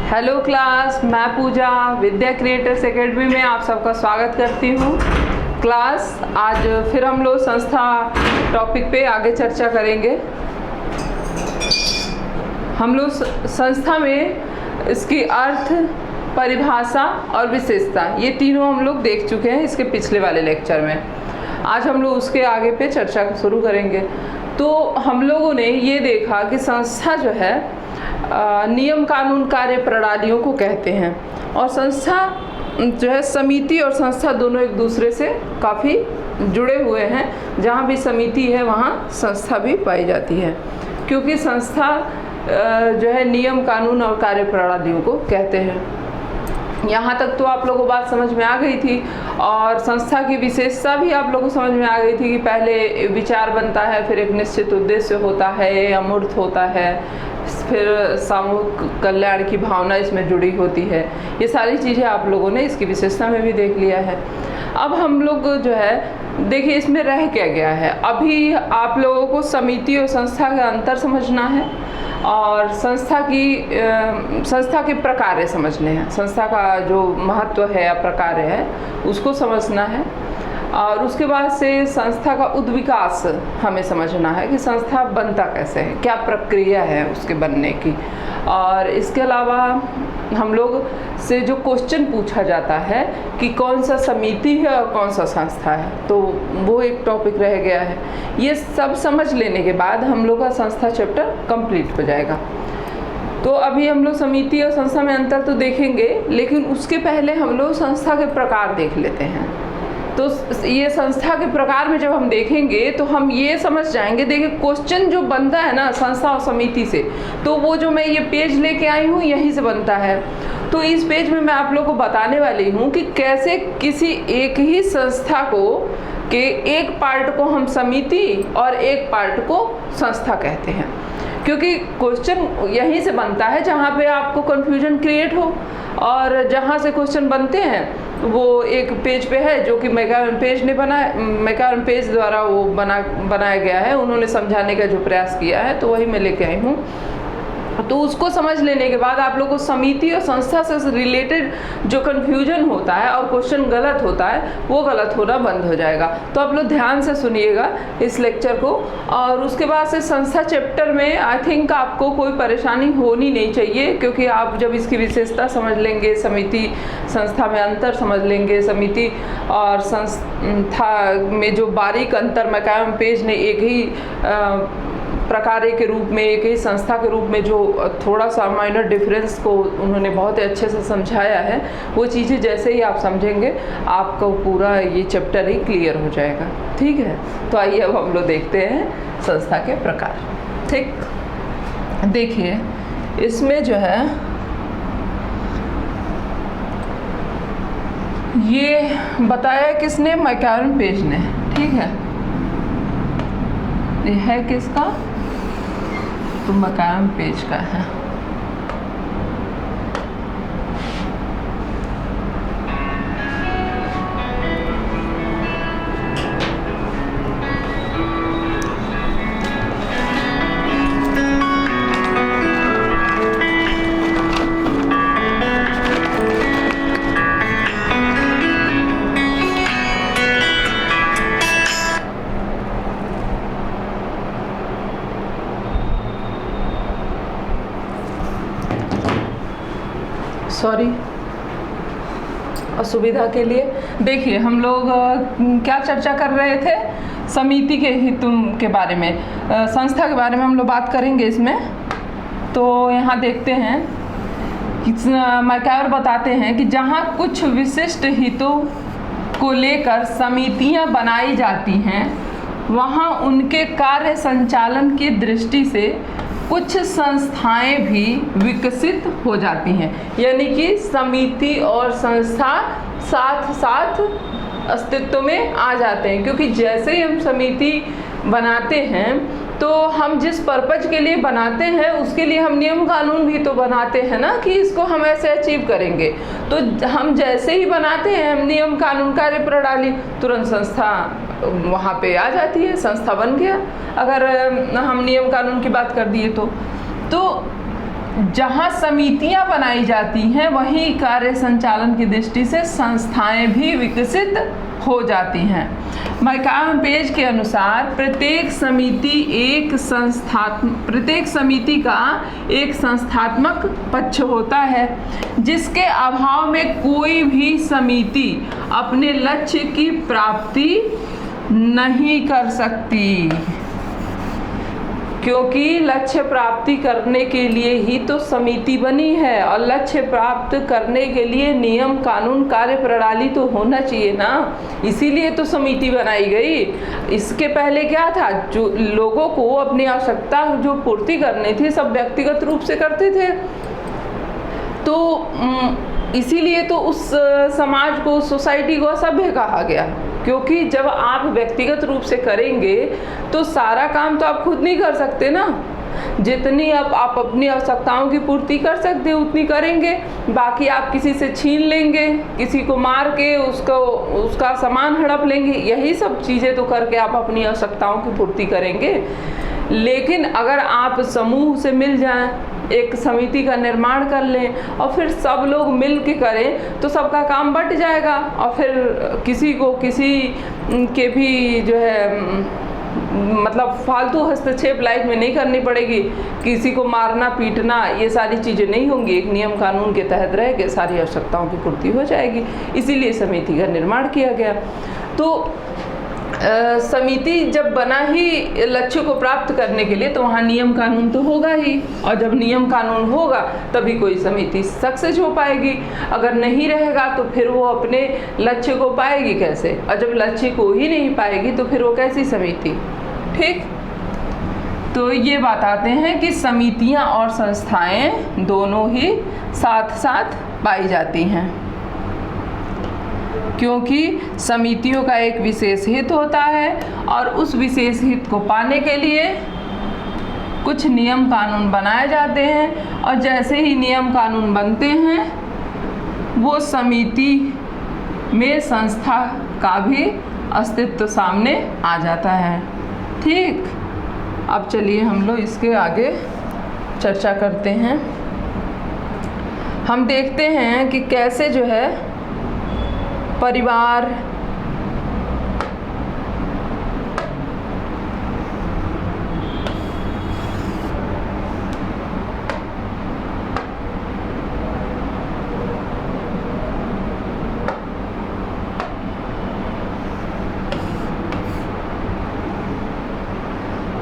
Hello class, मैं पूजा विद्या creators academy में आप सबका स्वागत करती हूँ। क्लास आज फिर हम लोग संस्था टॉपिक पे आगे चर्चा करेंगे। हम लोग संस्था में इसकी अर्थ, परिभाषा और विशेषता ये तीनों हम लोग देख चुके हैं इसके पिछले वाले लेक्चर में। आज हम लोग उसके आगे पे चर्चा शुरू करेंगे। तो हम लोगों ने ये देखा कि संस्था जो है नियम कानून कार्य प्रणालियों को कहते हैं, और संस्था जो है समिति और संस्था दोनों एक दूसरे से काफ़ी जुड़े हुए हैं। जहाँ भी समिति है वहाँ संस्था भी पाई जाती है, क्योंकि संस्था जो है नियम कानून और कार्य प्रणालियों को कहते हैं। यहाँ तक तो आप लोगों को बात समझ में आ गई थी, और संस्था की विशेषता भी आप लोगों को समझ में आ गई थी कि पहले विचार बनता है, फिर एक निश्चित उद्देश्य होता है, अमूर्त होता है, फिर सामूहिक कल्याण की भावना इसमें जुड़ी होती है। ये सारी चीज़ें आप लोगों ने इसकी विशेषता में भी देख लिया है। अब हम लोग जो है देखिए इसमें रह क्या गया है। अभी आप लोगों को समिति और संस्था का अंतर समझना है, और संस्था के प्रकार समझने हैं। संस्था का जो महत्व है या प्रकार है उसको समझना है, और उसके बाद से संस्था का उद्विकास हमें समझना है कि संस्था बनता कैसे है, क्या प्रक्रिया है उसके बनने की। और इसके अलावा हम लोग से जो क्वेश्चन पूछा जाता है कि कौन सा समिति है और कौन सा संस्था है, तो वो एक टॉपिक रह गया है। ये सब समझ लेने के बाद हम लोग का संस्था चैप्टर कंप्लीट हो जाएगा। तो अभी हम लोग समिति और संस्था में अंतर तो देखेंगे, लेकिन उसके पहले हम लोग संस्था के प्रकार देख लेते हैं। तो ये संस्था के प्रकार में जब हम देखेंगे तो हम ये समझ जाएंगे। देखिए क्वेश्चन जो बनता है ना संस्था और समिति से, तो वो जो मैं ये पेज लेके आई हूँ यहीं से बनता है। तो इस पेज में मैं आप लोगों को बताने वाली हूँ कि कैसे किसी एक ही संस्था को के एक पार्ट को हम समिति और एक पार्ट को संस्था कहते हैं, क्योंकि क्वेश्चन यहीं से बनता है जहाँ पे आपको कन्फ्यूजन क्रिएट हो। और जहाँ से क्वेश्चन बनते हैं वो एक पेज पे है जो कि मैकारन पेज ने बनाया, मैकारन पेज द्वारा वो बनाया गया है। उन्होंने समझाने का जो प्रयास किया है तो वही मैं लेके आई हूँ। तो उसको समझ लेने के बाद आप लोगों को समिति और संस्था से रिलेटेड जो कन्फ्यूजन होता है और क्वेश्चन गलत होता है वो गलत होना बंद हो जाएगा। तो आप लोग ध्यान से सुनिएगा इस लेक्चर को। और उसके बाद से संस्था चैप्टर में आई थिंक आपको कोई परेशानी होनी नहीं चाहिए, क्योंकि आप जब इसकी विशेषता समझ लेंगे, समिति संस्था में अंतर समझ लेंगे, समिति और संस्था में जो बारीक अंतर मैकारन पेज ने एक ही प्रकार के रूप में, एक ही संस्था के रूप में जो थोड़ा सा माइनर डिफरेंस को उन्होंने बहुत अच्छे से समझाया है, वो चीज़ें जैसे ही आप समझेंगे आपका पूरा ये चैप्टर ही क्लियर हो जाएगा। ठीक है, तो आइए अब हम लोग देखते हैं संस्था के प्रकार। ठीक, देखिए इसमें जो है ये बताया किसने, मैकारन पेज ने। ठीक है, ये है किसका, तो मैकारन पेज का है। सॉरी असुविधा के लिए। देखिए हम लोग क्या चर्चा कर रहे थे, समिति के हितों के बारे में, संस्था के बारे में हम लोग बात करेंगे इसमें। तो यहाँ देखते हैं कि मैकारन बताते हैं कि जहाँ कुछ विशिष्ट हितों को लेकर समितियाँ बनाई जाती हैं वहाँ उनके कार्य संचालन की दृष्टि से कुछ संस्थाएं भी विकसित हो जाती हैं। यानी कि समिति और संस्था साथ साथ अस्तित्व में आ जाते हैं, क्योंकि जैसे ही हम समिति बनाते हैं तो हम जिस पर्पज के लिए बनाते हैं उसके लिए हम नियम कानून भी तो बनाते हैं ना, कि इसको हम ऐसे अचीव करेंगे। तो हम जैसे ही बनाते हैं हम नियम कानून कार्य प्रणाली, तुरंत संस्था वहाँ पे आ जाती है, संस्था बन गया। अगर हम नियम कानून की बात कर दिए तो जहाँ समितियाँ बनाई जाती हैं वहीं कार्य संचालन की दृष्टि से संस्थाएं भी विकसित हो जाती हैं। मैकाम पेज के अनुसार प्रत्येक समिति का एक संस्थात्मक पक्ष होता है, जिसके अभाव में कोई भी समिति अपने लक्ष्य की प्राप्ति नहीं कर सकती, क्योंकि लक्ष्य प्राप्ति करने के लिए ही तो समिति बनी है, और लक्ष्य प्राप्त करने के लिए नियम कानून कार्य प्रणाली तो होना चाहिए ना, इसीलिए तो समिति बनाई गई। इसके पहले क्या था, जो लोगों को अपनी आवश्यकता जो पूर्ति करनी थी सब व्यक्तिगत रूप से करते थे, तो इसीलिए तो उस समाज को, उस सोसाइटी को असभ्य कहा गया, क्योंकि जब आप व्यक्तिगत रूप से करेंगे तो सारा काम तो आप खुद नहीं कर सकते ना, जितनी आप अपनी आवश्यकताओं की पूर्ति कर सकते हैं उतनी करेंगे, बाकी आप किसी से छीन लेंगे, किसी को मार के उसका सामान हड़प लेंगे, यही सब चीज़ें तो करके आप अपनी आवश्यकताओं की पूर्ति करेंगे। लेकिन अगर आप समूह से मिल जाएं, एक समिति का निर्माण कर लें और फिर सब लोग मिल के करें तो सबका काम बंट जाएगा, और फिर किसी के भी जो है मतलब फालतू हस्तक्षेप लाइफ में नहीं करनी पड़ेगी, किसी को मारना पीटना ये सारी चीज़ें नहीं होंगी, एक नियम कानून के तहत रह के सारी आवश्यकताओं की पूर्ति हो जाएगी। इसीलिए समिति का निर्माण किया गया। तो समिति जब बना ही लक्ष्य को प्राप्त करने के लिए तो वहाँ नियम कानून तो होगा ही, और जब नियम कानून होगा तभी कोई समिति सक्सेस हो पाएगी। अगर नहीं रहेगा तो फिर वो अपने लक्ष्य को पाएगी कैसे, और जब लक्ष्य को ही नहीं पाएगी तो फिर वो कैसी समिति। ठीक, तो ये बताते हैं कि समितियाँ और संस्थाएं दोनों ही साथ साथ पाई जाती हैं, क्योंकि समितियों का एक विशेष हित होता है और उस विशेष हित को पाने के लिए कुछ नियम कानून बनाए जाते हैं, और जैसे ही नियम कानून बनते हैं वो समिति में संस्था का भी अस्तित्व सामने आ जाता है। ठीक, अब चलिए हम लोग इसके आगे चर्चा करते हैं। हम देखते हैं कि कैसे जो है परिवार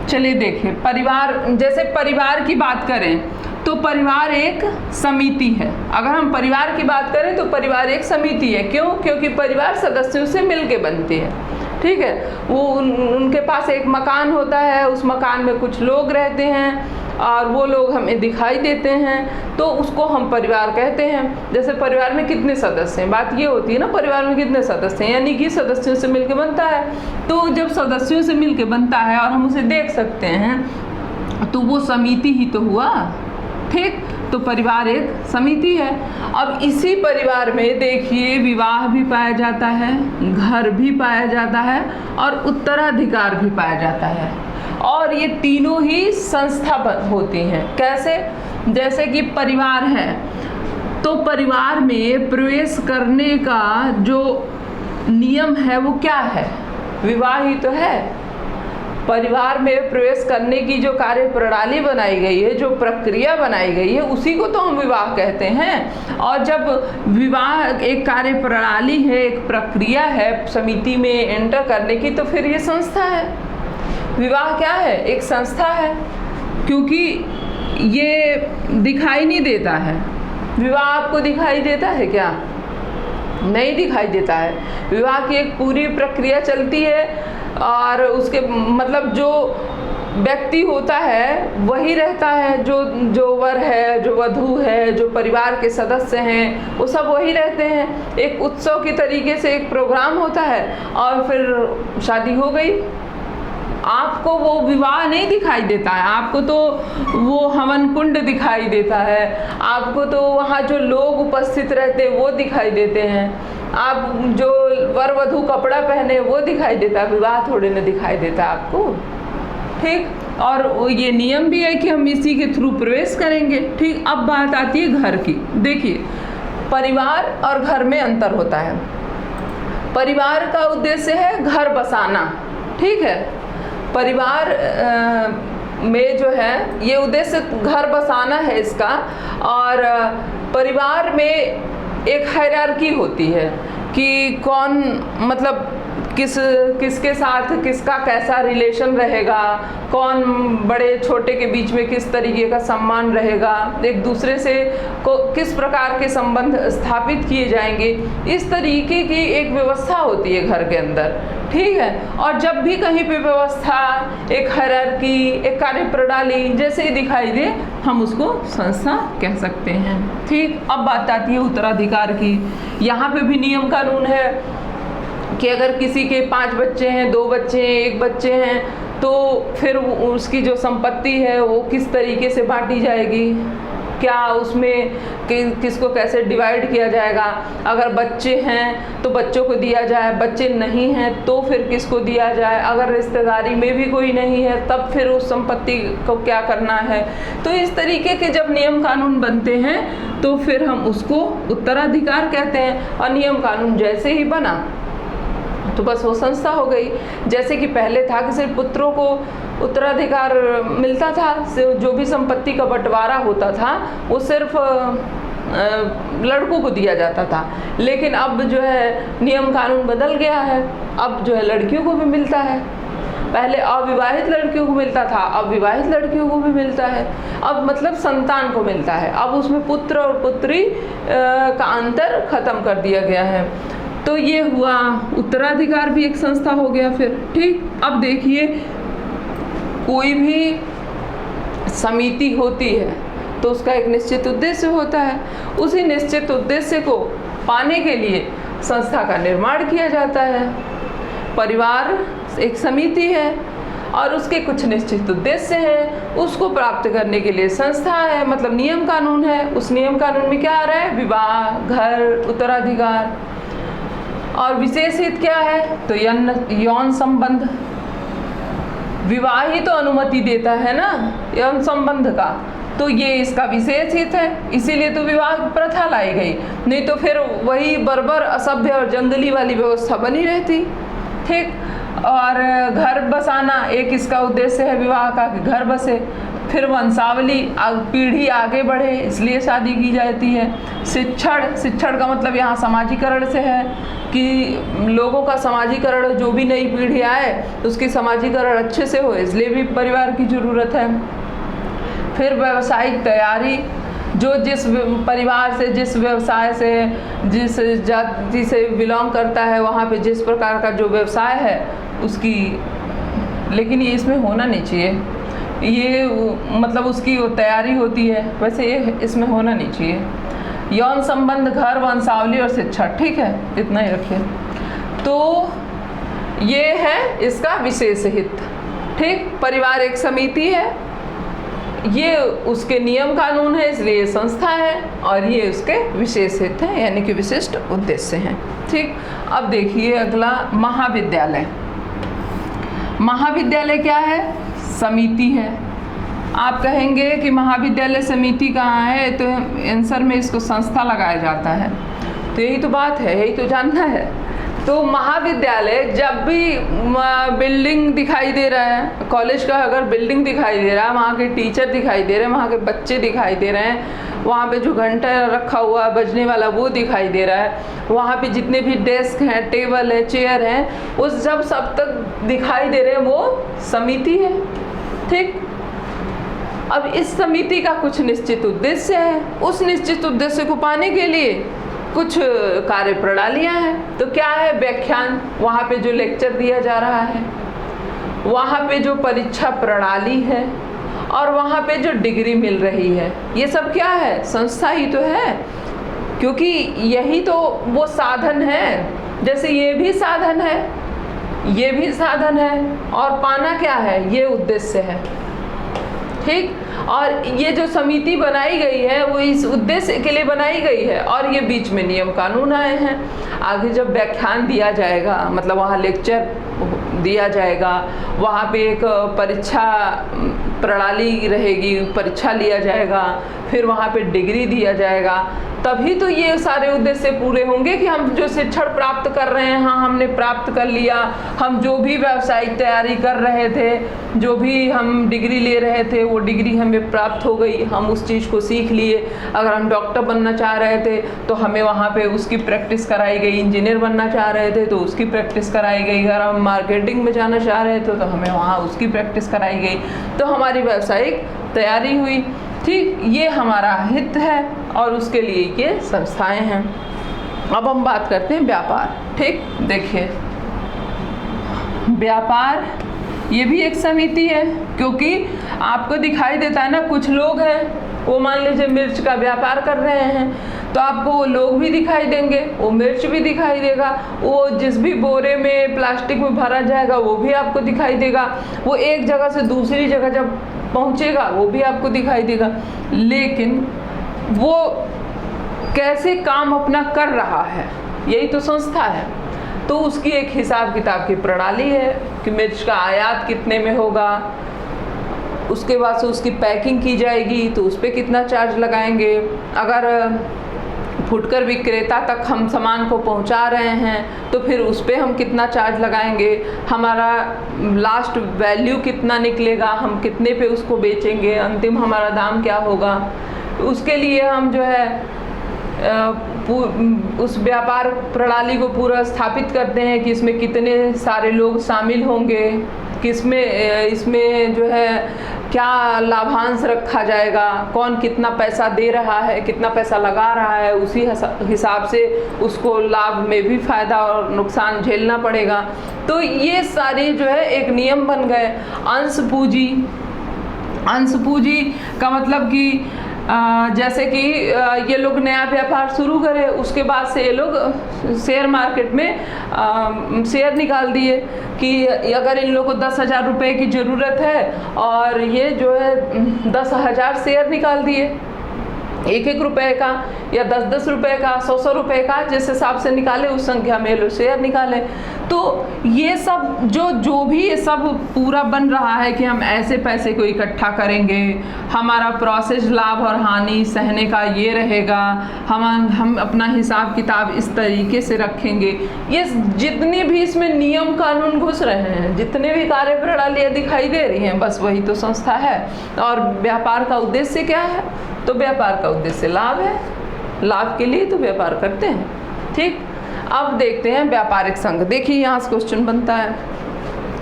चलिए देखिए, परिवार, जैसे परिवार की बात करें तो परिवार एक समिति है। अगर हम परिवार की बात करें तो परिवार एक समिति है। क्यों? क्योंकि परिवार सदस्यों से मिलके बनती है। ठीक है, वो उनके पास एक मकान होता है, उस मकान में कुछ लोग रहते हैं और वो लोग हमें दिखाई देते हैं, तो उसको हम परिवार कहते हैं। जैसे परिवार में कितने सदस्य हैं, बात ये होती है ना, परिवार में कितने सदस्य हैं, यानी कि सदस्यों से मिलके बनता है। तो जब सदस्यों से मिलके बनता है और हम उसे देख सकते हैं तो वो समिति ही तो हुआ। ठीक, तो परिवार एक समिति है। अब इसी परिवार में देखिए विवाह भी पाया जाता है, घर भी पाया जाता है और उत्तराधिकार भी पाया जाता है, और ये तीनों ही संस्था होती हैं। कैसे? जैसे कि परिवार है तो परिवार में प्रवेश करने का जो नियम है वो क्या है? विवाह ही तो है। परिवार में प्रवेश करने की जो कार्य प्रणाली बनाई गई है, जो प्रक्रिया बनाई गई है, उसी को तो हम विवाह कहते हैं। और जब विवाह एक कार्य प्रणाली है, एक प्रक्रिया है समिति में एंटर करने की, तो फिर ये संस्था है। विवाह क्या है? एक संस्था है, क्योंकि ये दिखाई नहीं देता है। विवाह आपको दिखाई देता है क्या? नहीं दिखाई देता है। विवाह की एक पूरी प्रक्रिया चलती है और उसके मतलब जो व्यक्ति होता है वही रहता है, जो वर है, जो वधू है, जो परिवार के सदस्य हैं, वो सब वही रहते हैं। एक उत्सव की तरीके से एक प्रोग्राम होता है और फिर शादी हो गई। आपको वो विवाह नहीं दिखाई देता है, आपको तो वो हवन कुंड दिखाई देता है, आपको तो वहाँ जो लोग उपस्थित रहते हैं वो दिखाई देते हैं, आप जो वर वधू कपड़ा पहने वो दिखाई देता है, विवाह थोड़े ना दिखाई देता आपको। ठीक, और ये नियम भी है कि हम इसी के थ्रू प्रवेश करेंगे। ठीक, अब बात आती है घर की। देखिए, परिवार और घर में अंतर होता है। परिवार का उद्देश्य है घर बसाना, ठीक है। परिवार में जो है ये उद्देश्य घर बसाना है इसका। और परिवार में एक हायरार्की होती है कि कौन, मतलब किसके साथ किसका कैसा रिलेशन रहेगा, कौन बड़े छोटे के बीच में किस तरीके का सम्मान रहेगा, एक दूसरे से किस प्रकार के संबंध स्थापित किए जाएंगे, इस तरीके की एक व्यवस्था होती है घर के अंदर, ठीक है। और जब भी कहीं पे व्यवस्था, एक हायरार्की, एक कार्य प्रणाली जैसे ही दिखाई दे, हम उसको संस्था कह सकते हैं। ठीक, अब बात आती है उत्तराधिकार की। यहाँ पे भी नियम कानून है कि अगर किसी के 5 बच्चे हैं, 2 बच्चे हैं, 1 बच्चे हैं, तो फिर उसकी जो संपत्ति है वो किस तरीके से बांटी जाएगी, क्या उसमें किसको कैसे डिवाइड किया जाएगा। अगर बच्चे हैं तो बच्चों को दिया जाए, बच्चे नहीं हैं तो फिर किसको दिया जाए, अगर रिश्तेदारी में भी कोई नहीं है तब फिर उस संपत्ति को क्या करना है। तो इस तरीके के जब नियम कानून बनते हैं तो फिर हम उसको उत्तराधिकार कहते हैं। और नियम कानून जैसे ही बना तो बस वो संस्था हो गई। जैसे कि पहले था कि सिर्फ पुत्रों को उत्तराधिकार मिलता था, जो भी संपत्ति का बंटवारा होता था वो सिर्फ लड़कों को दिया जाता था। लेकिन अब जो है नियम कानून बदल गया है, अब जो है लड़कियों को भी मिलता है। पहले अविवाहित लड़कियों को मिलता था, अब विवाहित लड़कियों को भी मिलता है। अब मतलब संतान को मिलता है, अब उसमें पुत्र और पुत्री का अंतर खत्म कर दिया गया है। तो ये हुआ उत्तराधिकार भी एक संस्था हो गया फिर, ठीक। अब देखिए, कोई भी समिति होती है तो उसका एक निश्चित उद्देश्य होता है। उसी निश्चित उद्देश्य को पाने के लिए संस्था का निर्माण किया जाता है। परिवार एक समिति है और उसके कुछ निश्चित उद्देश्य हैं, उसको प्राप्त करने के लिए संस्था है, मतलब नियम कानून है। उस नियम कानून में क्या आ रहा है? विवाह, घर, उत्तराधिकार। और विशेष हित क्या है? तो यौन संबंध। विवाह ही तो अनुमति देता है ना यौन संबंध का, तो ये इसका विशेष हित है, इसीलिए तो विवाह प्रथा लाई गई। नहीं तो फिर वही बर्बर, असभ्य और जंगली वाली व्यवस्था बनी रहती, ठीक। और घर बसाना एक इसका उद्देश्य है विवाह का, कि घर बसे, फिर वंशावली, पीढ़ी आगे बढ़े, इसलिए शादी की जाती है। शिक्षण का मतलब यहाँ समाजीकरण से है कि लोगों का समाजीकरण, जो भी नई पीढ़ी आए उसकी समाजीकरण अच्छे से हो, इसलिए भी परिवार की ज़रूरत है। फिर व्यावसायिक तैयारी, जो जिस परिवार से, जिस व्यवसाय से, जिस जाति से बिलोंग करता है, वहाँ पे जिस प्रकार का जो व्यवसाय है उसकी, लेकिन ये इसमें होना नहीं चाहिए, ये मतलब उसकी वो तैयारी होती है, वैसे ये इसमें होना नहीं चाहिए। यौन संबंध, घर, वंशावली और शिक्षा, ठीक है, इतना ही रखिए। तो ये है इसका विशेष हित, ठीक। परिवार एक समिति है, ये उसके नियम कानून है, इसलिए संस्था है, और ये उसके विशेष हित हैं, यानी कि विशिष्ट उद्देश्य हैं, ठीक। अब देखिए अगला, महाविद्यालय। महाविद्यालय क्या है? समिति है। आप कहेंगे कि महाविद्यालय समिति कहाँ है, तो आंसर में इसको संस्था लगाया जाता है। तो यही तो बात है, यही तो जानना है। तो महाविद्यालय, जब भी बिल्डिंग दिखाई दे रहा है, कॉलेज का अगर बिल्डिंग दिखाई दे रहा है, वहाँ के टीचर दिखाई दे रहे हैं, वहाँ के बच्चे दिखाई दे रहे हैं, वहाँ पे जो घंटा रखा हुआ बजने वाला वो दिखाई दे रहा है, वहाँ पे जितने भी डेस्क हैं, टेबल है, चेयर हैं, उस सब तक दिखाई दे रहे हैं, वो समिति है, ठीक। अब इस समिति का कुछ निश्चित उद्देश्य है, उस निश्चित उद्देश्य को पाने के लिए कुछ कार्य प्रणालियाँ हैं। तो क्या है? व्याख्यान, वहाँ पे जो लेक्चर दिया जा रहा है, वहाँ पे जो परीक्षा प्रणाली है, और वहाँ पे जो डिग्री मिल रही है, ये सब क्या है? संस्था ही तो है, क्योंकि यही तो वो साधन है। जैसे ये भी साधन है, ये भी साधन है, और पाना क्या है? ये उद्देश्य है, ठीक। और ये जो समिति बनाई गई है वो इस उद्देश्य के लिए बनाई गई है, और ये बीच में नियम कानून आए हैं। आगे जब व्याख्यान दिया जाएगा, मतलब वहाँ लेक्चर दिया जाएगा, वहाँ पे एक परीक्षा प्रणाली रहेगी, परीक्षा लिया जाएगा, फिर वहाँ पे डिग्री दिया जाएगा। तभी तो ये सारे उद्देश्य पूरे होंगे कि हम जो शिक्षण प्राप्त कर रहे हैं, हाँ हमने प्राप्त कर लिया, हम जो भी व्यावसायिक तैयारी कर रहे थे, जो भी हम डिग्री ले रहे थे, वो डिग्री हमें प्राप्त हो गई, हम उस चीज़ को सीख लिए। अगर हम डॉक्टर बनना चाह रहे थे तो हमें वहाँ पे उसकी प्रैक्टिस कराई गई, इंजीनियर बनना चाह रहे थे तो उसकी प्रैक्टिस कराई गई, अगर हम मार्केटिंग में जाना चाह रहे थे तो हमें वहाँ उसकी प्रैक्टिस कराई गई, तो हमारी व्यावसायिक तैयारी हुई। ठीक, ये हमारा हित है और उसके लिए ये संस्थाएं हैं। अब हम बात करते हैं व्यापार। ठीक, देखिए व्यापार ये भी एक समिति है, क्योंकि आपको दिखाई देता है ना, कुछ लोग हैं वो मान लीजिए मिर्च का व्यापार कर रहे हैं, तो आपको वो लोग भी दिखाई देंगे, वो मिर्च भी दिखाई देगा, वो जिस भी बोरे में प्लास्टिक में भरा जाएगा वो भी आपको दिखाई देगा, वो एक जगह से दूसरी जगह जब पहुंचेगा वो भी आपको दिखाई देगा। लेकिन वो कैसे काम अपना कर रहा है, यही तो संस्था है। तो उसकी एक हिसाब किताब की प्रणाली है कि मिर्च का आयात कितने में होगा, उसके बाद से उसकी पैकिंग की जाएगी तो उस पर कितना चार्ज लगाएंगे, अगर फुटकर विक्रेता तक हम सामान को पहुंचा रहे हैं तो फिर उस पर हम कितना चार्ज लगाएंगे, हमारा लास्ट वैल्यू कितना निकलेगा, हम कितने पे उसको बेचेंगे, अंतिम हमारा दाम क्या होगा। उसके लिए हम जो है उस व्यापार प्रणाली को पूरा स्थापित करते हैं कि इसमें कितने सारे लोग शामिल होंगे, किसमें इसमें जो है क्या लाभांश रखा जाएगा, कौन कितना पैसा दे रहा है, कितना पैसा लगा रहा है, उसी हिसाब से उसको लाभ में भी फ़ायदा और नुकसान झेलना पड़ेगा। तो ये सारे जो है एक नियम बन गए। अंश पूंजी, अंश पूंजी का मतलब कि जैसे कि ये लोग नया व्यापार शुरू करे, उसके बाद से ये लोग शेयर मार्केट में शेयर निकाल दिए कि अगर इन लोगों को 10,000 रुपये की ज़रूरत है और ये जो है 10,000 शेयर निकाल दिए, 1-1 रुपये का या 10-10 रुपये का, 100-100 रुपये का, जिस हिसाब से निकाले उस संख्या में लोग शेयर निकाले। तो ये सब जो भी ये सब पूरा बन रहा है कि हम ऐसे पैसे को इकट्ठा करेंगे, हमारा प्रोसेस लाभ और हानि सहने का ये रहेगा, हम अपना हिसाब किताब इस तरीके से रखेंगे, ये जितने भी इसमें नियम कानून घुस रहे हैं, जितने भी कार्य प्रणालियाँ दिखाई दे रही हैं, बस वही तो संस्था है। और व्यापार का उद्देश्य क्या है? तो व्यापार का उद्देश्य लाभ है, लाभ के लिए तो व्यापार करते हैं। ठीक, अब देखते हैं व्यापारिक संघ। देखिए यहाँ से क्वेश्चन बनता है,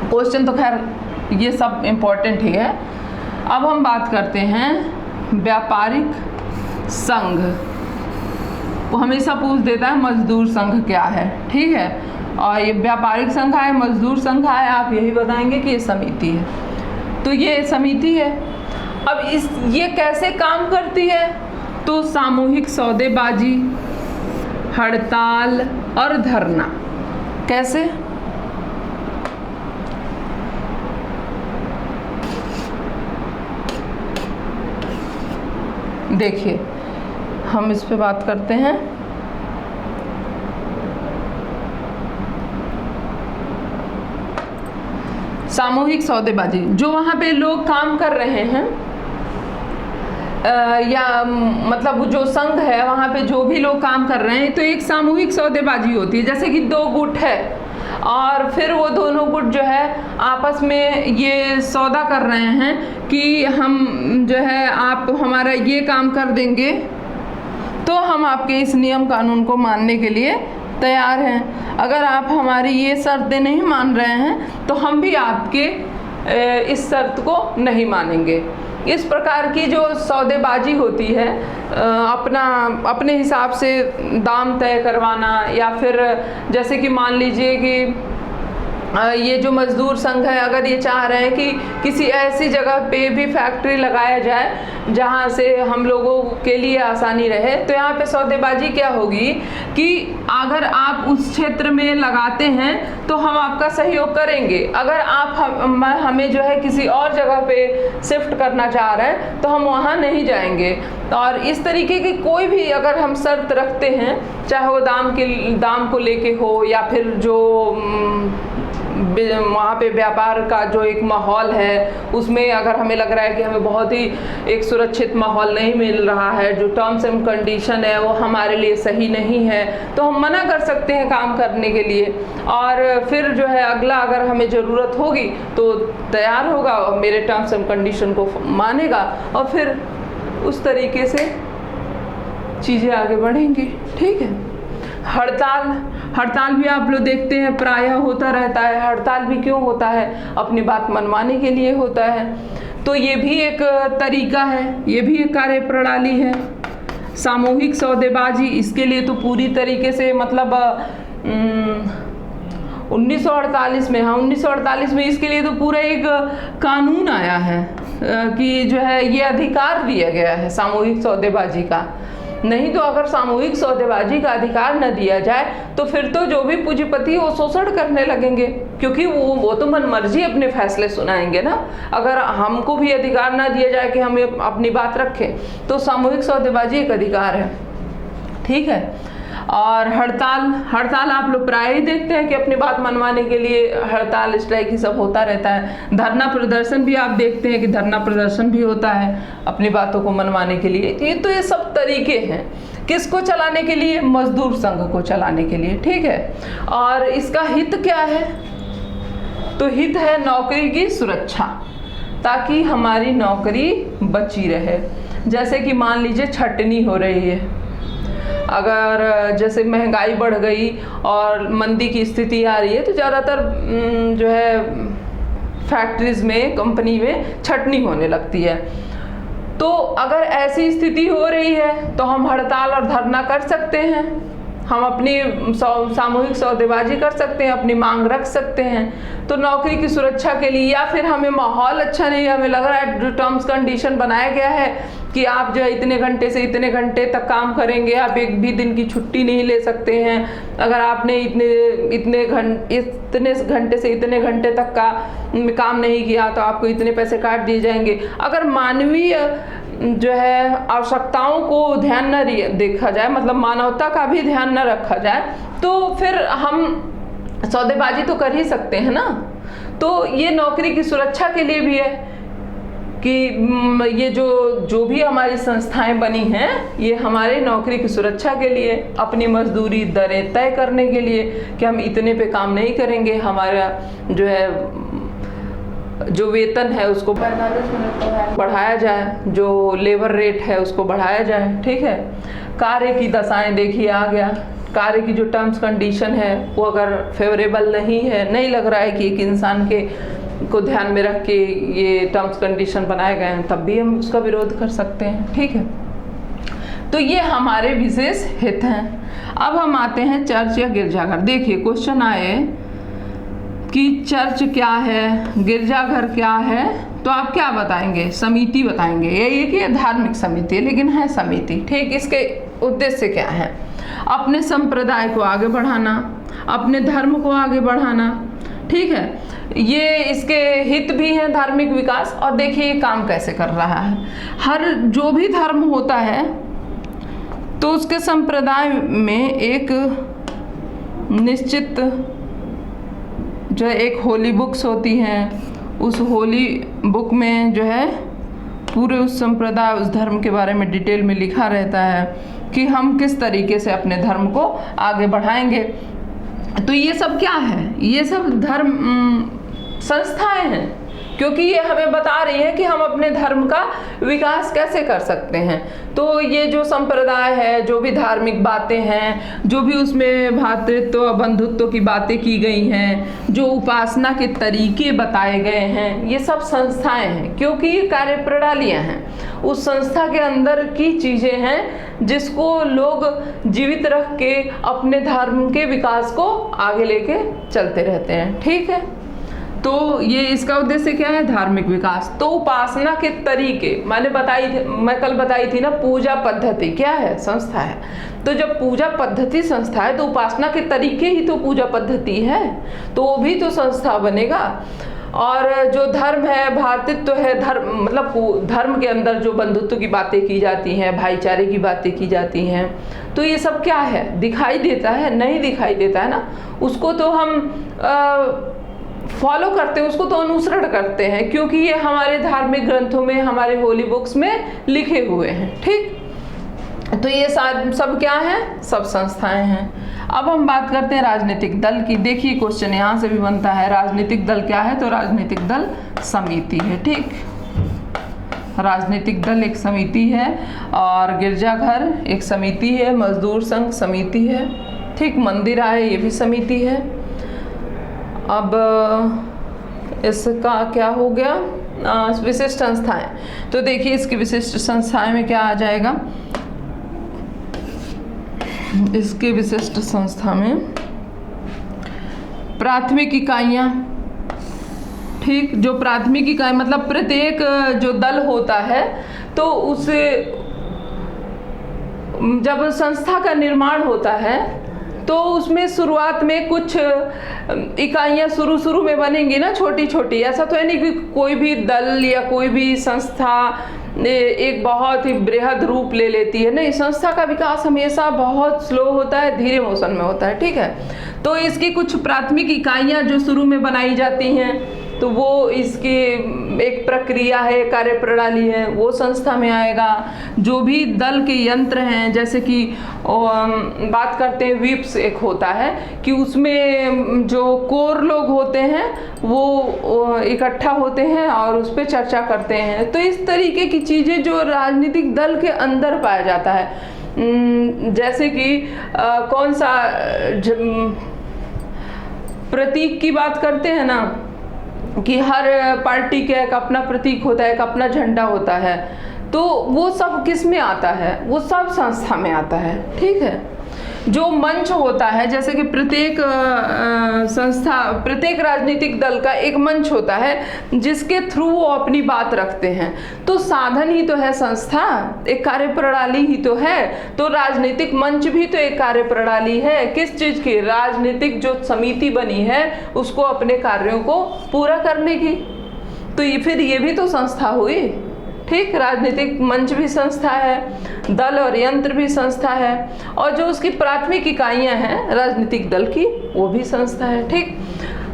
क्वेश्चन तो खैर ये सब इम्पोर्टेंट ही है। अब हम बात करते हैं व्यापारिक संघ। वो हमेशा पूछ देता है मजदूर संघ क्या है, ठीक है, और ये व्यापारिक संघ है, मजदूर संघ है, आप यही बताएंगे कि ये समिति है। तो ये समिति है। अब ये कैसे काम करती है? तो सामूहिक सौदेबाजी, हड़ताल और धरना। कैसे? देखिए हम इस पे बात करते हैं। सामूहिक सौदेबाजी, जो वहाँ पे लोग काम कर रहे हैं या मतलब जो संघ है वहाँ पे जो भी लोग काम कर रहे हैं, तो एक सामूहिक सौदेबाजी होती है। जैसे कि 2 गुट है और फिर वो दोनों गुट जो है आपस में ये सौदा कर रहे हैं कि हम जो है आप हमारा ये काम कर देंगे तो हम आपके इस नियम कानून को मानने के लिए तैयार हैं। अगर आप हमारी ये शर्तें नहीं मान रहे हैं तो हम भी आपके इस शर्त को नहीं मानेंगे। इस प्रकार की जो सौदेबाजी होती है, अपने हिसाब से दाम तय करवाना, या फिर जैसे कि मान लीजिए कि ये जो मजदूर संघ है अगर ये चाह रहे हैं कि किसी ऐसी जगह पे भी फैक्ट्री लगाया जाए जहाँ से हम लोगों के लिए आसानी रहे, तो यहाँ पे सौदेबाजी क्या होगी कि अगर आप उस क्षेत्र में लगाते हैं तो हम आपका सहयोग करेंगे, अगर आप हमें जो है किसी और जगह पे शिफ्ट करना चाह रहे हैं तो हम वहाँ नहीं जाएंगे। और इस तरीके की कोई भी अगर हम शर्त रखते हैं, चाहे वो दाम को लेके हो या फिर जो वहाँ पे व्यापार का जो एक माहौल है उसमें अगर हमें लग रहा है कि हमें बहुत ही एक सुरक्षित माहौल नहीं मिल रहा है, जो टर्म्स एंड कंडीशन है वो हमारे लिए सही नहीं है, तो हम मना कर सकते हैं काम करने के लिए। और फिर जो है अगला अगर हमें ज़रूरत होगी तो तैयार होगा और मेरे टर्म्स एंड कंडीशन को मानेगा और फिर उस तरीके से चीज़ें आगे बढ़ेंगी। ठीक है। हड़ताल भी आप लोग देखते हैं प्रायः होता रहता है। हड़ताल भी क्यों होता है? अपनी बात मनवाने के लिए होता है। तो ये भी एक तरीका है, ये भी एक कार्य प्रणाली है। सामूहिक सौदेबाजी, इसके लिए तो पूरी तरीके से मतलब 1948 में, हाँ 1948 में इसके लिए तो पूरा एक कानून आया है कि जो है ये अधिकार दिया गया है सामूहिक सौदेबाजी का। नहीं तो अगर सामूहिक सौदेबाजी का अधिकार न दिया जाए तो फिर तो जो भी पूंजीपति वो शोषण करने लगेंगे, क्योंकि वो तो मनमर्जी अपने फैसले सुनाएंगे ना। अगर हमको भी अधिकार ना दिया जाए कि हम अपनी बात रखें, तो सामूहिक सौदेबाजी एक अधिकार है। ठीक है। और हड़ताल आप लोग प्राय ही देखते हैं कि अपनी बात मनवाने के लिए हड़ताल स्ट्राइक ही सब होता रहता है। धरना प्रदर्शन भी आप देखते हैं कि धरना प्रदर्शन भी होता है अपनी बातों को मनवाने के लिए। ये सब तरीके हैं किसको चलाने के लिए? मजदूर संघ को चलाने के लिए। ठीक है। और इसका हित क्या है? तो हित है नौकरी की सुरक्षा, ताकि हमारी नौकरी बची रहे। जैसे कि मान लीजिए छटनी हो रही है, अगर जैसे महंगाई बढ़ गई और मंदी की स्थिति आ रही है तो ज़्यादातर जो है फैक्ट्रीज में, कंपनी में छटनी होने लगती है। तो अगर ऐसी स्थिति हो रही है तो हम हड़ताल और धरना कर सकते हैं, हम अपनी सामूहिक सौदेबाजी कर सकते हैं, अपनी मांग रख सकते हैं। तो नौकरी की सुरक्षा के लिए, या फिर हमें माहौल अच्छा नहीं, हमें लग रहा है जो टर्म्स कंडीशन बनाया गया है कि आप जो है इतने घंटे से इतने घंटे तक काम करेंगे, आप एक भी दिन की छुट्टी नहीं ले सकते हैं, अगर आपने इतने घंटे से इतने घंटे तक का काम नहीं किया तो आपको इतने पैसे काट दिए जाएंगे। अगर मानवीय जो है आवश्यकताओं को ध्यान न देखा जाए, मतलब मानवता का भी ध्यान न रखा जाए, तो फिर हम सौदेबाजी तो कर ही सकते हैं ना। तो ये नौकरी की सुरक्षा के लिए भी है कि ये जो भी हमारी संस्थाएं बनी हैं ये हमारे नौकरी की सुरक्षा के लिए, अपनी मजदूरी दरें तय करने के लिए कि हम इतने पे काम नहीं करेंगे, हमारा जो है जो वेतन है उसको 45 मिनट बढ़ाया जाए, जो लेबर रेट है उसको बढ़ाया जाए। ठीक है। कार्य की दशाएं देखिए आ गया, कार्य की जो टर्म्स कंडीशन है वो अगर फेवरेबल नहीं है, नहीं लग रहा है कि एक इंसान को ध्यान में रख के ये टर्म्स कंडीशन बनाए गए हैं, तब भी हम उसका विरोध कर सकते हैं। ठीक है। तो ये हमारे विशेष हित हैं। अब हम आते हैं चर्च या गिरजाघर। देखिए क्वेश्चन आए कि चर्च क्या है, गिरजाघर क्या है, तो आप क्या बताएंगे? समिति बताएंगे। ये कि धार्मिक समिति है, लेकिन है समिति। ठीक। इसके उद्देश्य क्या है? अपने संप्रदाय को आगे बढ़ाना, अपने धर्म को आगे बढ़ाना। ठीक है। ये इसके हित भी हैं, धार्मिक विकास। और देखिए ये काम कैसे कर रहा है। हर जो भी धर्म होता है तो उसके संप्रदाय में एक निश्चित जो है एक होली बुक्स होती हैं, उस होली बुक में जो है पूरे उस संप्रदाय, उस धर्म के बारे में डिटेल में लिखा रहता है कि हम किस तरीके से अपने धर्म को आगे बढ़ाएंगे। तो ये सब क्या है? ये सब धर्म संस्थाएं हैं, क्योंकि ये हमें बता रही है कि हम अपने धर्म का विकास कैसे कर सकते हैं। तो ये जो संप्रदाय है, जो भी धार्मिक बातें हैं, जो भी उसमें भ्रातृत्व बंधुत्व की बातें की गई हैं, जो उपासना के तरीके बताए गए हैं, ये सब संस्थाएं हैं, क्योंकि ये कार्य प्रणालियाँ हैं। उस संस्था के अंदर की चीज़ें हैं जिसको लोग जीवित रख के अपने धर्म के विकास को आगे लेके चलते रहते हैं। ठीक है। तो ये इसका उद्देश्य क्या है? धार्मिक विकास। तो उपासना के तरीके मैं कल बताई थी ना, पूजा पद्धति क्या है? संस्था है। तो जब पूजा पद्धति संस्था है तो उपासना के तरीके ही तो पूजा पद्धति है, तो वो भी तो संस्था बनेगा। और जो धर्म है, भ्रातृत्व है, धर्म मतलब धर्म के अंदर जो बंधुत्व की बातें की जाती हैं, भाईचारे की बातें की जाती हैं, तो ये सब क्या है? दिखाई देता है? नहीं दिखाई देता है ना। उसको तो हम फॉलो करते हैं, उसको तो अनुसरण करते हैं, क्योंकि ये हमारे धार्मिक ग्रंथों में, हमारे होली बुक्स में लिखे हुए हैं। ठीक, तो ये सब क्या है, सब संस्थाएं हैं। अब हम बात करते हैं राजनीतिक दल की। देखिए क्वेश्चन यहाँ से भी बनता है, राजनीतिक दल क्या है, तो राजनीतिक दल समिति है। ठीक, राजनीतिक दल एक समिति है, और गिरजाघर एक समिति है, मजदूर संघ समिति है। ठीक, मंदिर आए ये भी समिति है। अब इसका क्या हो गया, विशिष्ट संस्थाएं। तो देखिए इसकी विशिष्ट संस्थाएं में क्या आ जाएगा, इसके विशिष्ट संस्था में प्राथमिक इकाइयाँ। ठीक, जो प्राथमिक इकाई मतलब प्रत्येक जो दल होता है, तो उसे जब संस्था का निर्माण होता है तो उसमें शुरुआत में कुछ इकाइयाँ शुरू में बनेंगी ना, छोटी छोटी। ऐसा तो है नहीं कि कोई भी दल या कोई भी संस्था एक बहुत ही बृहद रूप ले लेती है। नहीं, संस्था का विकास हमेशा बहुत स्लो होता है, धीरे मोशन में होता है। ठीक है, तो इसकी कुछ प्राथमिक इकाइयाँ जो शुरू में बनाई जाती हैं, तो वो इसकी एक प्रक्रिया है, कार्यप्रणाली है, वो संस्था में आएगा। जो भी दल के यंत्र हैं, जैसे कि बात करते हैं व्हिप्स एक होता है, कि उसमें जो कोर लोग होते हैं वो इकट्ठा होते हैं और उस पर चर्चा करते हैं। तो इस तरीके की चीज़ें जो राजनीतिक दल के अंदर पाया जाता है, जैसे कि कौन सा प्रतीक की बात करते हैं ना, कि हर पार्टी का एक अपना प्रतीक होता है, एक अपना झंडा होता है, तो वो सब किस में आता है, वो सब संस्था में आता है। ठीक है, जो मंच होता है, जैसे कि प्रत्येक संस्था, प्रत्येक राजनीतिक दल का एक मंच होता है जिसके थ्रू वो अपनी बात रखते हैं। तो साधन ही तो है संस्था, एक कार्यप्रणाली ही तो है। तो राजनीतिक मंच भी तो एक कार्यप्रणाली है। किस चीज़ की, राजनीतिक जो समिति बनी है उसको अपने कार्यों को पूरा करने की। तो ये फिर ये भी तो संस्था हुई। ठीक, राजनीतिक मंच भी संस्था है, दल और यंत्र भी संस्था है, और जो उसकी प्राथमिक इकाइयां हैं राजनीतिक दल की, वो भी संस्था है। ठीक,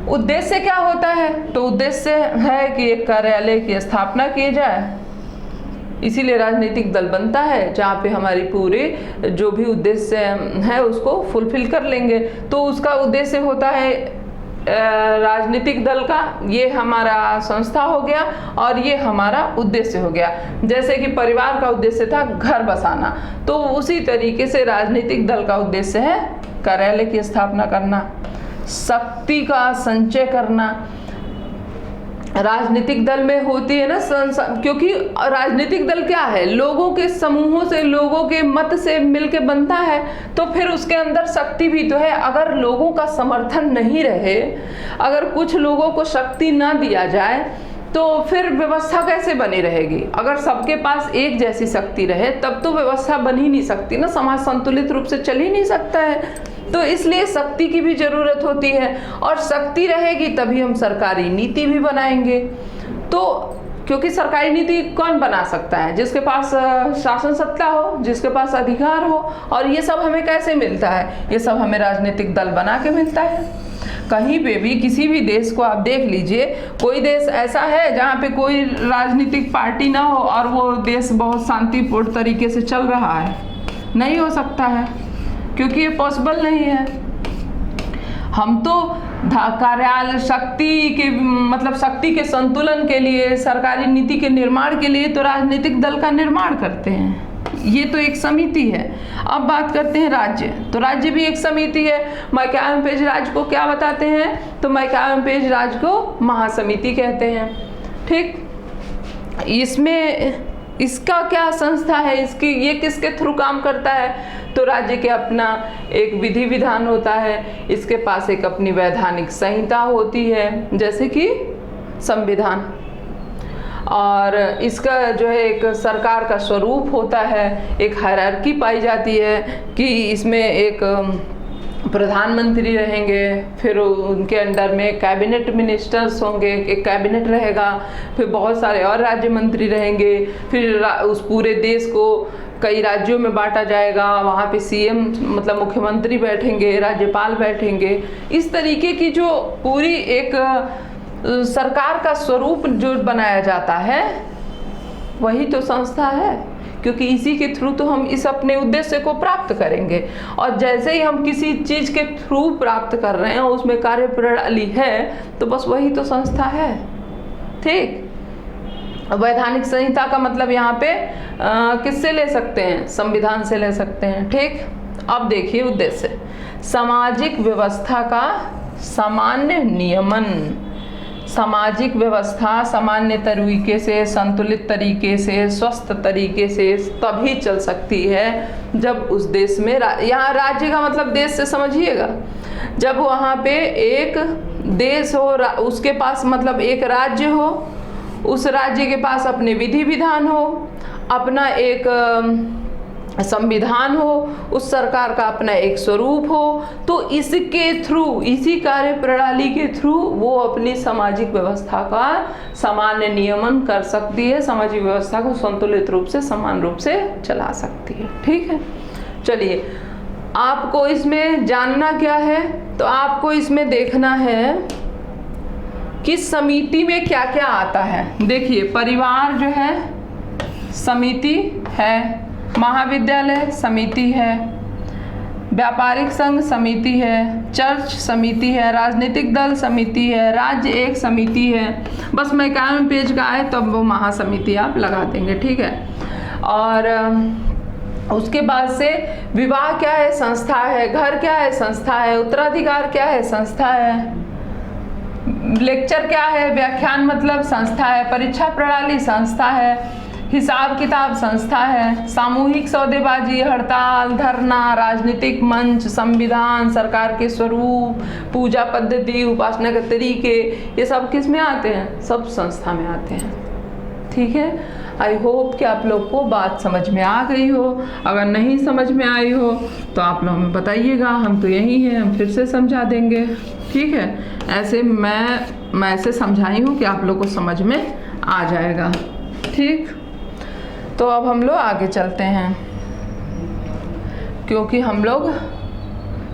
उद्देश्य क्या होता है, तो उद्देश्य है कि एक कार्यालय की स्थापना की जाए, इसीलिए राजनीतिक दल बनता है, जहाँ पे हमारी पूरे जो भी उद्देश्य है उसको फुलफिल कर लेंगे। तो उसका उद्देश्य होता है राजनीतिक दल का, ये हमारा संस्था हो गया और ये हमारा उद्देश्य हो गया। जैसे कि परिवार का उद्देश्य था घर बसाना, तो उसी तरीके से राजनीतिक दल का उद्देश्य है कार्यालय की स्थापना करना, शक्ति का संचय करना। राजनीतिक दल में होती है ना, क्योंकि राजनीतिक दल क्या है, लोगों के समूहों से, लोगों के मत से मिलके बनता है, तो फिर उसके अंदर शक्ति भी तो है। अगर लोगों का समर्थन नहीं रहे, अगर कुछ लोगों को शक्ति ना दिया जाए, तो फिर व्यवस्था कैसे बनी रहेगी। अगर सबके पास एक जैसी शक्ति रहे तब तो व्यवस्था बन ही नहीं सकती ना, समाज संतुलित रूप से चल ही नहीं सकता है। तो इसलिए शक्ति की भी जरूरत होती है, और शक्ति रहेगी तभी हम सरकारी नीति भी बनाएंगे। तो क्योंकि सरकारी नीति कौन बना सकता है, जिसके पास शासन सत्ता हो, जिसके पास अधिकार हो, और ये सब हमें कैसे मिलता है, ये सब हमें राजनीतिक दल बना के मिलता है। कहीं पे भी किसी भी देश को आप देख लीजिए, कोई देश ऐसा है जहाँ पे कोई राजनीतिक पार्टी ना हो और वो देश बहुत शांतिपूर्ण तरीके से चल रहा है, नहीं हो सकता है, क्योंकि ये पॉसिबल नहीं है। हम तो कार्यालय शक्ति के मतलब शक्ति के संतुलन के लिए, सरकारी नीति के निर्माण के लिए तो राजनीतिक दल का निर्माण करते हैं। ये तो एक समिति है। अब बात करते हैं राज्य, तो राज्य भी एक समिति है। मैकान पेज राज्य को क्या बताते हैं, तो मैकान पेज राज्य को महासमिति कहते हैं। ठीक, इसमें इसका क्या संस्था है, इसकी ये किसके थ्रू काम करता है, तो राज्य के अपना एक विधि विधान होता है, इसके पास एक अपनी वैधानिक संहिता होती है, जैसे कि संविधान, और इसका जो है एक सरकार का स्वरूप होता है, एक हायरार्की पाई जाती है कि इसमें एक प्रधानमंत्री रहेंगे, फिर उनके अंडर में कैबिनेट मिनिस्टर्स होंगे, एक कैबिनेट रहेगा, फिर बहुत सारे और राज्य मंत्री रहेंगे, फिर उस पूरे देश को कई राज्यों में बांटा जाएगा, वहाँ पे सीएम मतलब मुख्यमंत्री बैठेंगे, राज्यपाल बैठेंगे। इस तरीके की जो पूरी एक सरकार का स्वरूप जो बनाया जाता है वही तो संस्था है, क्योंकि इसी के थ्रू तो हम इस अपने उद्देश्य को प्राप्त करेंगे। और जैसे ही हम किसी चीज़ के थ्रू प्राप्त कर रहे हैं और उसमें कार्यप्रणाली है तो बस वही तो संस्था है। ठीक, वैधानिक संहिता का मतलब यहाँ पे किससे ले सकते हैं? संविधान से ले सकते हैं। ठीक, अब देखिए उद्देश्य, सामाजिक व्यवस्था का सामान्य नियमन। सामाजिक व्यवस्था सामान्य तरीके से, संतुलित तरीके से, स्वस्थ तरीके से तभी चल सकती है जब उस देश में, यहाँ राज्य का मतलब देश से समझिएगा, जब वहाँ पे एक देश हो, उसके पास मतलब एक राज्य हो, उस राज्य के पास अपने विधि विधान हो, अपना एक संविधान हो, उस सरकार का अपना एक स्वरूप हो, तो इसके थ्रू, इसी कार्य प्रणाली के थ्रू वो अपनी सामाजिक व्यवस्था का सामान्य नियमन कर सकती है, सामाजिक व्यवस्था को संतुलित रूप से, समान रूप से चला सकती है। ठीक है, चलिए आपको इसमें जानना क्या है, तो आपको इसमें देखना है कि समिति में क्या क्या आता है। देखिए, परिवार जो है समिति है, महाविद्यालय समिति है, व्यापारिक संघ समिति है, चर्च समिति है, राजनीतिक दल समिति है, राज्य एक समिति है। बस मैं 51वें पेज का आए तब वो महासमिति आप लगा देंगे। ठीक है, और उसके बाद से विवाह क्या है? संस्था है। घर क्या है? संस्था है। उत्तराधिकार क्या है? संस्था है। लेक्चर क्या है? व्याख्यान मतलब संस्था है। परीक्षा प्रणाली संस्था है। हिसाब किताब संस्था है। सामूहिक सौदेबाजी, हड़ताल, धरना, राजनीतिक मंच, संविधान, सरकार के स्वरूप, पूजा पद्धति, उपासना के तरीके, ये सब किस में आते हैं? सब संस्था में आते हैं। ठीक है, आई होप कि आप लोग को बात समझ में आ गई हो। अगर नहीं समझ में आई हो तो आप लोग हमें बताइएगा, हम तो यही हैं, हम फिर से समझा देंगे। ठीक है, ऐसे मैं ऐसे समझाई हूँ कि आप लोग को समझ में आ जाएगा। ठीक, तो अब हम लोग आगे चलते हैं, क्योंकि हम लोग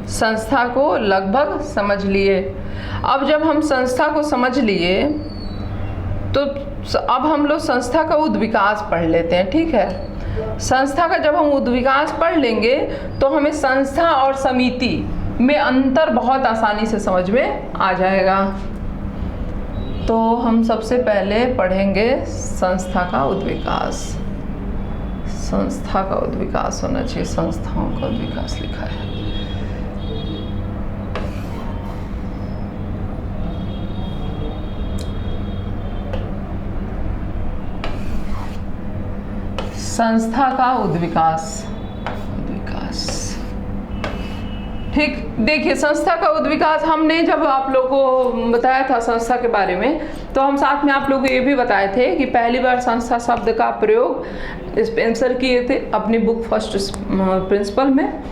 संस्था को लगभग समझ लिए। अब जब हम संस्था को समझ लिए तो अब हम लोग संस्था का उद्विकास पढ़ लेते हैं। ठीक है, संस्था का जब हम उद्विकास पढ़ लेंगे तो हमें संस्था और समिति में अंतर बहुत आसानी से समझ में आ जाएगा। तो हम सबसे पहले पढ़ेंगे संस्था का उद्विकास। संस्था का उद्विकास होना चाहिए, संस्थाओं का उद्विकास लिखा है। संस्था का उद्विकास। ठीक, देखिए संस्था का उद्विकास हमने जब आप लोगों को बताया था संस्था के बारे में, तो हम साथ में आप लोगों को ये भी बताए थे कि पहली बार संस्था शब्द का प्रयोग स्पेंसर किए थे अपनी बुक फर्स्ट प्रिंसिपल में।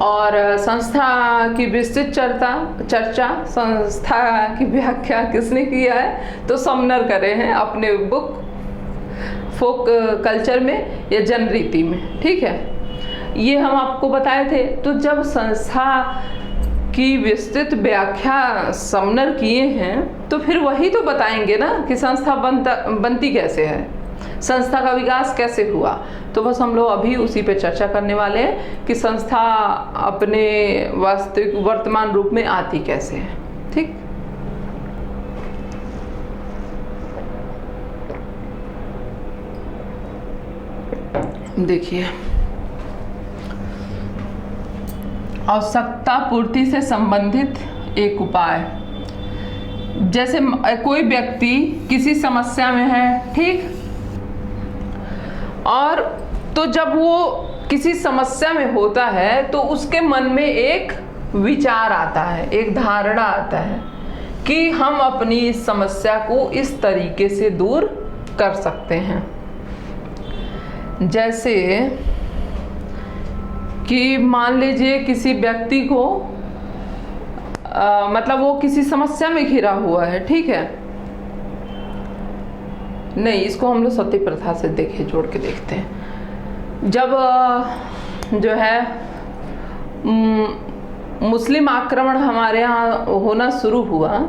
और संस्था की विस्तृत चर्चा, संस्था की व्याख्या किसने किया है? तो समनर करे हैं अपने बुक फोक कल्चर में या जनरीति में। ठीक है, ये हम आपको बताए थे। तो जब संस्था की विस्तृत व्याख्या समनर किए हैं तो फिर वही तो बताएंगे ना कि संस्था बनती कैसे है, संस्था का विकास कैसे हुआ। तो बस हम लोग अभी उसी पे चर्चा करने वाले हैं कि संस्था अपने वास्तविक वर्तमान रूप में आती कैसे है। ठीक, देखिए, आवश्यकता पूर्ति से संबंधित एक उपाय। जैसे कोई व्यक्ति किसी समस्या में है, ठीक, और तो जब वो किसी समस्या में होता है तो उसके मन में एक विचार आता है, एक धारणा आता है कि हम अपनी इस समस्या को इस तरीके से दूर कर सकते हैं। जैसे कि मान लीजिए किसी व्यक्ति को मतलब वो किसी समस्या में घिरा हुआ है। ठीक है, नहीं, इसको हम लोग सती प्रथा से देखे जोड़ के देखते हैं। जब जो है मुस्लिम आक्रमण हमारे यहाँ होना शुरू हुआ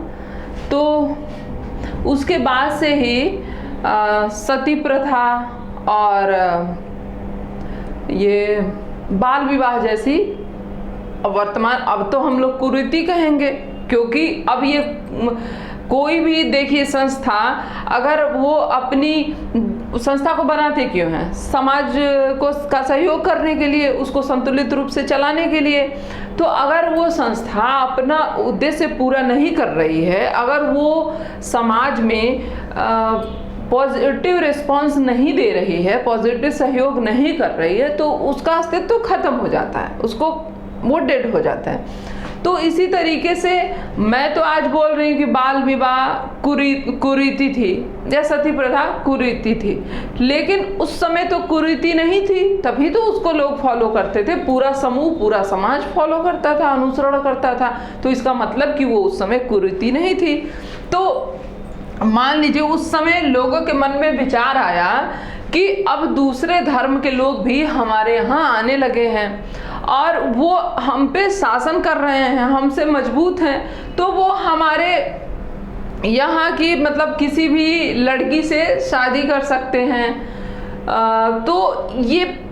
तो उसके बाद से ही सती प्रथा और ये बाल विवाह जैसी वर्तमान, अब तो हम लोग कुरीति कहेंगे, क्योंकि अब ये कोई भी देखिए संस्था, अगर वो अपनी संस्था को बनाते क्यों हैं? समाज को का सहयोग करने के लिए, उसको संतुलित रूप से चलाने के लिए। तो अगर वो संस्था अपना उद्देश्य पूरा नहीं कर रही है, अगर वो समाज में पॉजिटिव रिस्पांस नहीं दे रही है, पॉजिटिव सहयोग नहीं कर रही है, तो उसका अस्तित्व खत्म हो जाता है, उसको वो डेड हो जाता है। तो इसी तरीके से मैं तो आज बोल रही हूँ कि बाल विवाह कुरीति थी या सती प्रथा कुरीति थी, लेकिन उस समय तो कुरीति नहीं थी, तभी तो उसको लोग फॉलो करते थे, पूरा समूह पूरा समाज फॉलो करता था, अनुसरण करता था। तो इसका मतलब कि वो उस समय कुरीति नहीं थी। तो मान लीजिए उस समय लोगों के मन में विचार आया कि अब दूसरे धर्म के लोग भी हमारे यहाँ आने लगे हैं और वो हम पे शासन कर रहे हैं, हमसे मजबूत हैं, तो वो हमारे यहाँ की मतलब किसी भी लड़की से शादी कर सकते हैं। तो ये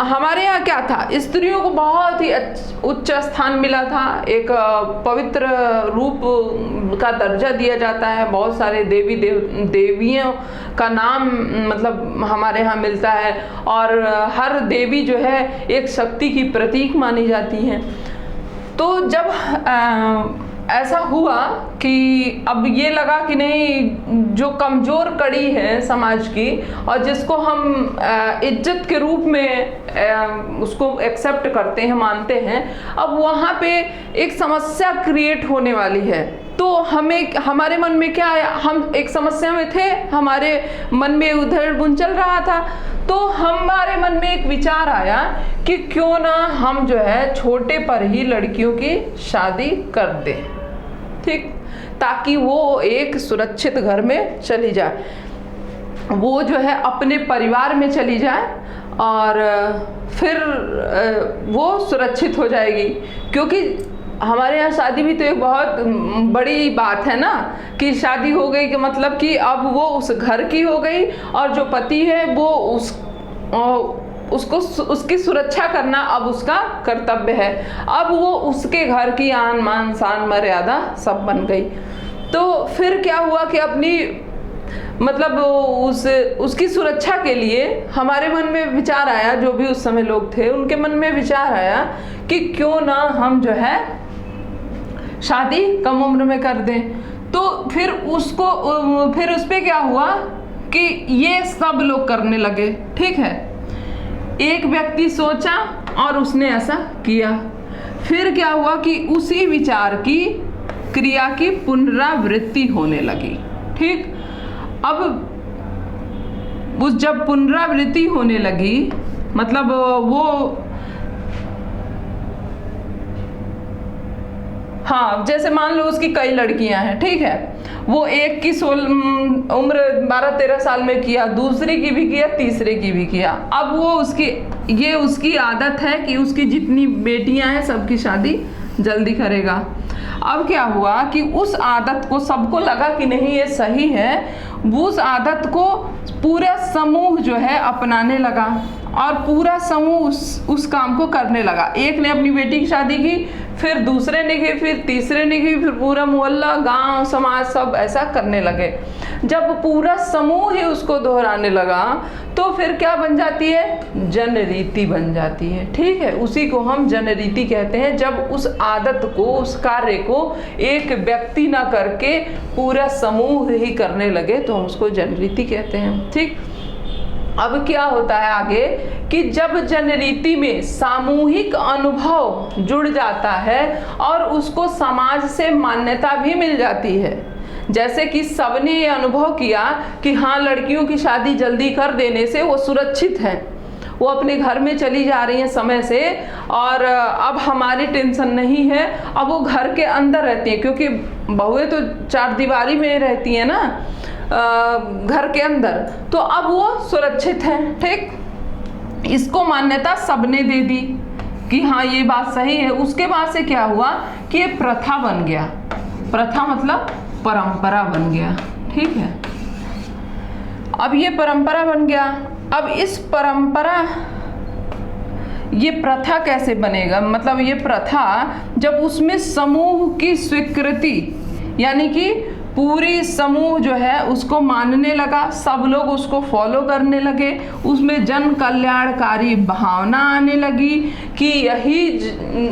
हमारे यहाँ क्या था, स्त्रियों को बहुत ही उच्च स्थान मिला था, एक पवित्र रूप का दर्जा दिया जाता है, बहुत सारे देवियों का नाम मतलब हमारे यहाँ मिलता है, और हर देवी जो है एक शक्ति की प्रतीक मानी जाती है। तो जब ऐसा हुआ कि अब ये लगा कि नहीं, जो कमज़ोर कड़ी है समाज की और जिसको हम इज्जत के रूप में उसको एक्सेप्ट करते हैं, मानते हैं, अब वहाँ पे एक समस्या क्रिएट होने वाली है। तो हमें हमारे मन में क्या आया, हम एक समस्या में थे, हमारे मन में उधर बुन चल रहा था, तो हमारे मन में एक विचार आया कि क्यों ना हम जो है छोटे पर ही लड़कियों की शादी कर दें, ठीक, ताकि वो एक सुरक्षित घर में चली जाए, वो जो है अपने परिवार में चली जाए और फिर वो सुरक्षित हो जाएगी। क्योंकि हमारे यहाँ शादी भी तो एक बहुत बड़ी बात है ना, कि शादी हो गई कि मतलब कि अब वो उस घर की हो गई और जो पति है वो उसकी सुरक्षा करना अब उसका कर्तव्य है। अब वो उसके घर की आन मान शान मर्यादा सब बन गई। तो फिर क्या हुआ कि अपनी मतलब उसकी सुरक्षा के लिए हमारे मन में विचार आया, जो भी उस समय लोग थे उनके मन में विचार आया कि क्यों ना हम जो है शादी कम उम्र में कर दें। तो फिर उस पे क्या हुआ कि ये सब लोग करने लगे, ठीक है। एक व्यक्ति सोचा और उसने ऐसा किया। फिर क्या हुआ कि उसी विचार की क्रिया की पुनरावृत्ति होने लगी, ठीक। अब जब पुनरावृत्ति होने लगी, मतलब वो हाँ, जैसे मान लो उसकी कई लड़कियां हैं, ठीक है, वो एक की उम्र 12-13 साल में किया, दूसरी की भी किया, तीसरे की भी किया। अब वो उसकी आदत है कि उसकी जितनी बेटियां हैं सबकी शादी जल्दी करेगा। अब क्या हुआ कि उस आदत को सबको लगा कि नहीं ये सही है, उस आदत को पूरा समूह जो है अपनाने लगा और पूरा समूह उस काम को करने लगा। एक ने अपनी बेटी की शादी की, फिर दूसरे ने की, फिर तीसरे ने की, फिर पूरा मोहल्ला, गांव, समाज सब ऐसा करने लगे। जब पूरा समूह ही उसको दोहराने लगा तो फिर क्या बन जाती है, जनरीति बन जाती है, ठीक है। उसी को हम जनरीति कहते हैं। जब उस आदत को, उस कार्य को एक व्यक्ति ना करके पूरा समूह ही करने लगे तो हम उसको जनरीति कहते हैं, ठीक। अब क्या होता है आगे कि जब जनरीति में सामूहिक अनुभव जुड़ जाता है और उसको समाज से मान्यता भी मिल जाती है, जैसे कि सबने ये अनुभव किया कि हाँ, लड़कियों की शादी जल्दी कर देने से वो सुरक्षित हैं, वो अपने घर में चली जा रही हैं समय से, और अब हमारी टेंशन नहीं है, अब वो घर के अंदर रहती हैं, क्योंकि बहुएं तो चार दीवारी में रहती हैं ना, घर के अंदर, तो अब वो सुरक्षित है, ठीक। इसको मान्यता सबने दे दी कि हाँ ये बात सही है। उसके बाद से क्या हुआ कि ये प्रथा बन गया। प्रथा मतलब परंपरा बन गया। ठीक है, अब ये परंपरा बन गया। अब इस परंपरा, ये प्रथा कैसे बनेगा, मतलब ये प्रथा जब उसमें समूह की स्वीकृति, यानी कि पूरी समूह जो है उसको मानने लगा, सब लोग उसको फॉलो करने लगे, उसमें जन कल्याणकारी भावना आने लगी कि यही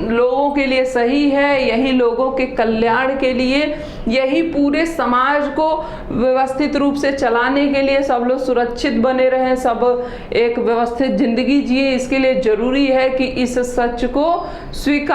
लोगों के लिए सही है, यही लोगों के कल्याण के लिए, यही पूरे समाज को व्यवस्थित रूप से चलाने के लिए, सब लोग सुरक्षित बने रहें, सब एक व्यवस्थित जिंदगी जिए, इसके लिए जरूरी है कि इस सच को स्वीकार